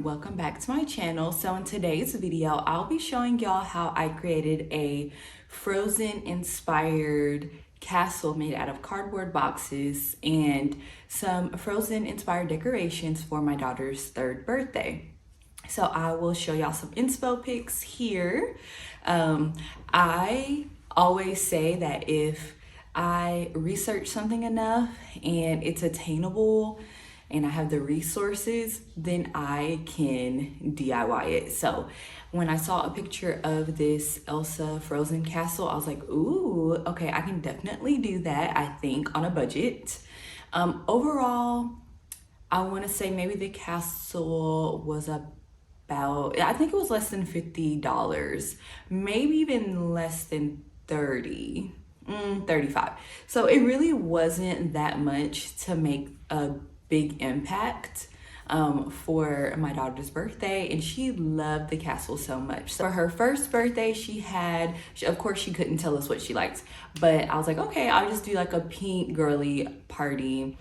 welcome back to my channel. So in today's video, I'll be showing y'all how I created a Frozen inspired castle made out of cardboard boxes and some Frozen inspired decorations for my daughter's 3rd birthday. So I will show y'all some inspo pics here. I always say that if I research something enough and it's attainable and I have the resources, then I can DIY it. So when I saw a picture of this Elsa Frozen castle, I was like, ooh, okay, I can definitely do that, I think, on a budget. Overall, I want to say maybe the castle was about, I think it was less than $50, maybe even less than 30, 35. So it really wasn't that much to make a big impact for my daughter's birthday, and she loved the castle so much. So for her 1st birthday, of course she couldn't tell us what she liked, but I was like, okay, I'll just do like a pink girly party,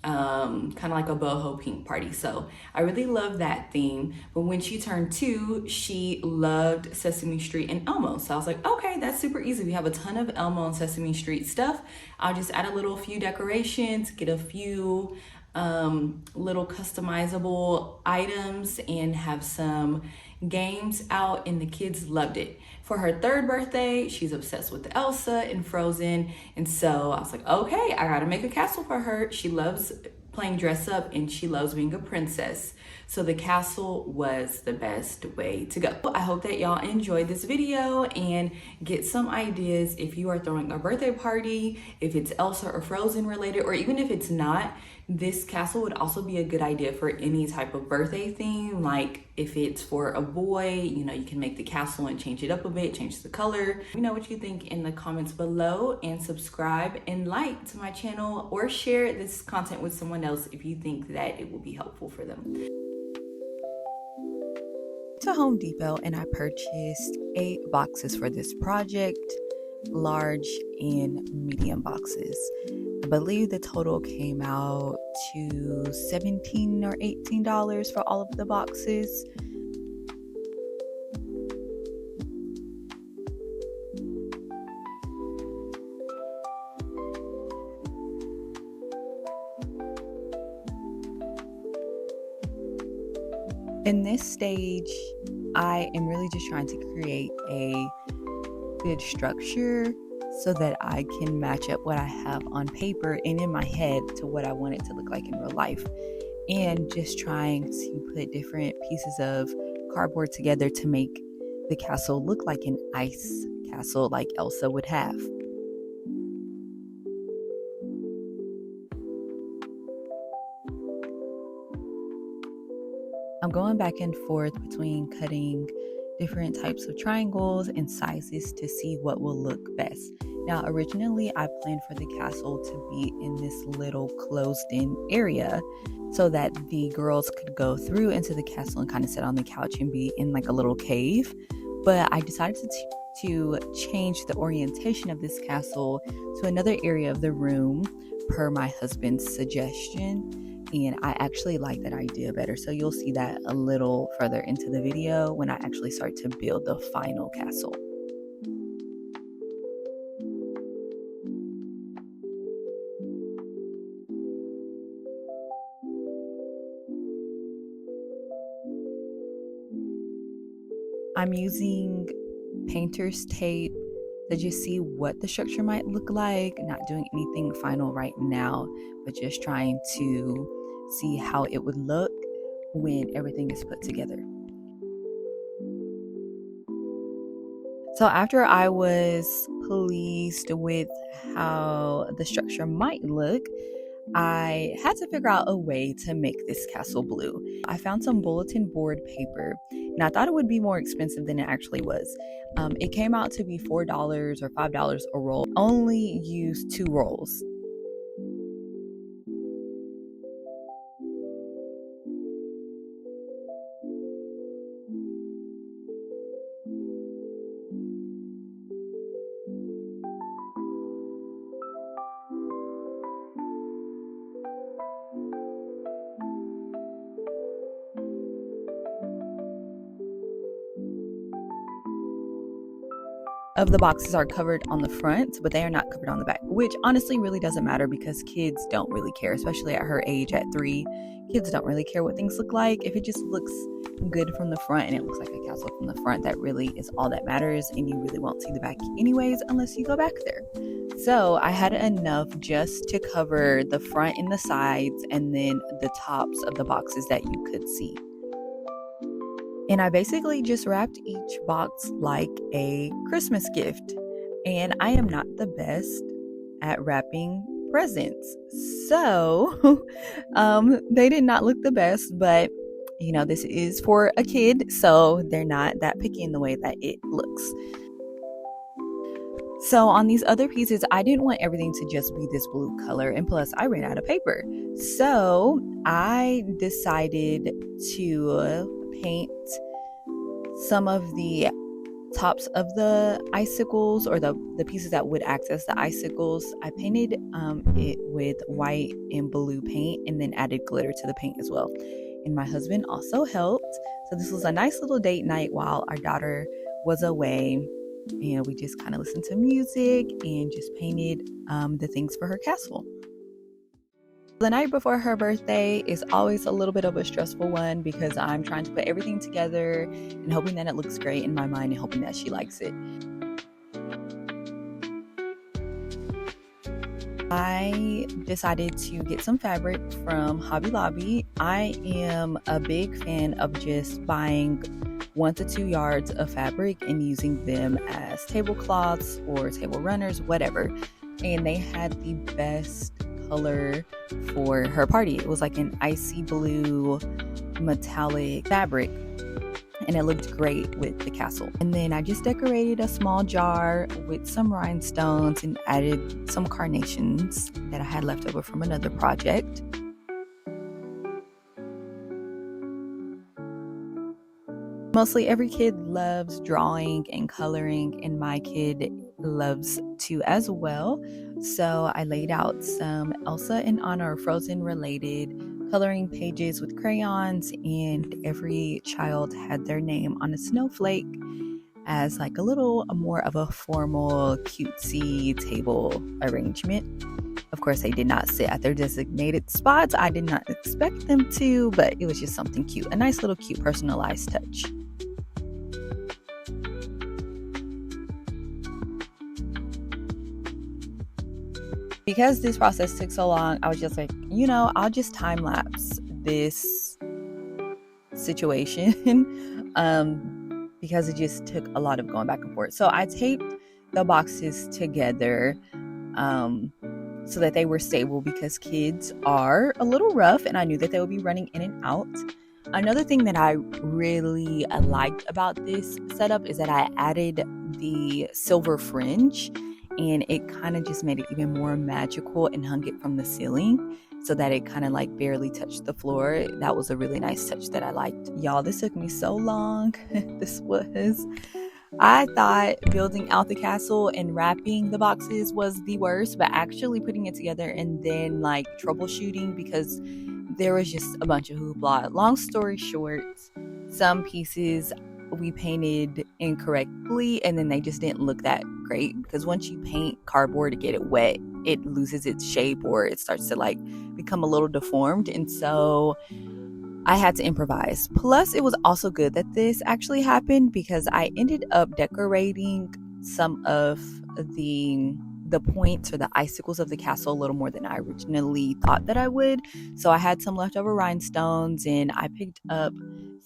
kind of like a boho pink party. So I really love that theme. But when she turned 2, she loved Sesame Street and Elmo. So I was like, okay, that's super easy. We have a ton of Elmo and Sesame Street stuff. I'll just add a few decorations, get a few little customizable items, and have some games out, and the kids loved it. For her 3rd birthday, she's obsessed with Elsa and Frozen, and so I was like, okay, I gotta make a castle for her. She loves playing dress up and she loves being a princess, so the castle was the best way to go. I hope that y'all enjoyed this video and get some ideas if you are throwing a birthday party, if it's Elsa or Frozen related, or even if it's not. This castle would also be a good idea for any type of birthday theme. Like if it's for a boy, you know, you can make the castle and change it up a bit, change the color. Let me know what you think in the comments below, and subscribe and like to my channel, or share this content with someone else if you think that it will be helpful for them. To Home Depot, and I purchased 8 boxes for this project, large and medium boxes. I believe the total came out to $17 or $18 for all of the boxes. In this stage, I am really just trying to create a good structure so that I can match up what I have on paper and in my head to what I want it to look like in real life. And just trying to put different pieces of cardboard together to make the castle look like an ice castle like Elsa would have. I'm going back and forth between cutting different types of triangles and sizes to see what will look best. Now, originally I planned for the castle to be in this little closed-in area so that the girls could go through into the castle and kind of sit on the couch and be in like a little cave. But I decided to change the orientation of this castle to another area of the room per my husband's suggestion. And I actually like that idea better. So you'll see that a little further into the video when I actually start to build the final castle. I'm using painter's tape to just see what the structure might look like, not doing anything final right now, but just trying to see how it would look when everything is put together. So after I was pleased with how the structure might look, I had to figure out a way to make this castle blue. I found some bulletin board paper, and I thought it would be more expensive than it actually was. It came out to be $4 or $5 a roll. Only used 2 rolls. of the boxes are covered on the front, but they are not covered on the back, which honestly really doesn't matter because kids don't really care, especially at her age at 3. Kids don't really care what things look like. If it just looks good from the front and it looks like a castle from the front, that really is all that matters, and you really won't see the back anyways unless you go back there. So I had enough just to cover the front and the sides and then the tops of the boxes that you could see. And I basically just wrapped each box like a Christmas gift. And I am not the best at wrapping presents. So they did not look the best, but this is for a kid, so they're not that picky in the way that it looks. So on these other pieces, I didn't want everything to just be this blue color, and plus I ran out of paper. So I decided to paint some of the tops of the icicles, or the pieces that would access the icicles. I painted it with white and blue paint and then added glitter to the paint as well. And my husband also helped. So this was a nice little date night while our daughter was away. And we just kind of listened to music and just painted the things for her castle. The night before her birthday is always a little bit of a stressful one because I'm trying to put everything together and hoping that it looks great in my mind and hoping that she likes it. I decided to get some fabric from Hobby Lobby. I am a big fan of just buying 1 to 2 yards of fabric and using them as tablecloths or table runners, whatever. And they had the best color for her party. It was like an icy blue metallic fabric, and it looked great with the castle. And then I just decorated a small jar with some rhinestones and added some carnations that I had left over from another project. Mostly every kid loves drawing and coloring, and my kid loves to as well. So I laid out some Elsa and Anna or Frozen related coloring pages with crayons, and every child had their name on a snowflake as like a little more of a formal cutesy table arrangement. Of course, they did not sit at their designated spots. I did not expect them to, but it was just something cute, a nice little cute personalized touch. Because this process took so long, I was just like, I'll just time lapse this situation because it just took a lot of going back and forth. So I taped the boxes together so that they were stable because kids are a little rough and I knew that they would be running in and out. Another thing that I really liked about this setup is that I added the silver fringe, and it kind of just made it even more magical and hung it from the ceiling so that it kind of like barely touched the floor. That was a really nice touch that I liked. Y'all, this took me so long. I thought building out the castle and wrapping the boxes was the worst, but actually putting it together and then like troubleshooting, because there was just a bunch of hoopla. Long story short, some pieces we painted incorrectly and then they just didn't look that great, because once you paint cardboard to get it wet, it loses its shape or it starts to like become a little deformed, and so I had to improvise. Plus, it was also good that this actually happened because I ended up decorating some of the points or the icicles of the castle a little more than I originally thought that I would. So I had some leftover rhinestones, and I picked up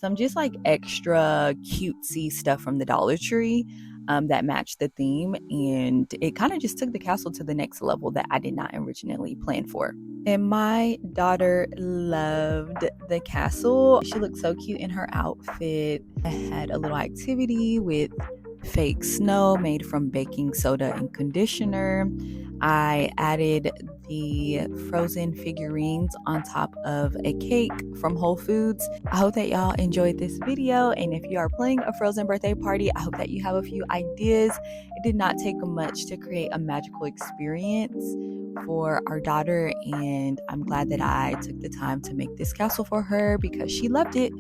some just like extra cutesy stuff from the Dollar Tree that matched the theme, and it kind of just took the castle to the next level that I did not originally plan for. And my daughter loved the castle. She looked so cute in her outfit. I had a little activity with fake snow made from baking soda and conditioner. I added the Frozen figurines on top of a cake from Whole Foods. I hope that y'all enjoyed this video, and if you are planning a Frozen birthday party, I hope that you have a few ideas. It did not take much to create a magical experience for our daughter, and I'm glad that I took the time to make this castle for her because she loved it.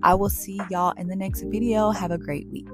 I will see y'all in the next video. Have a great week.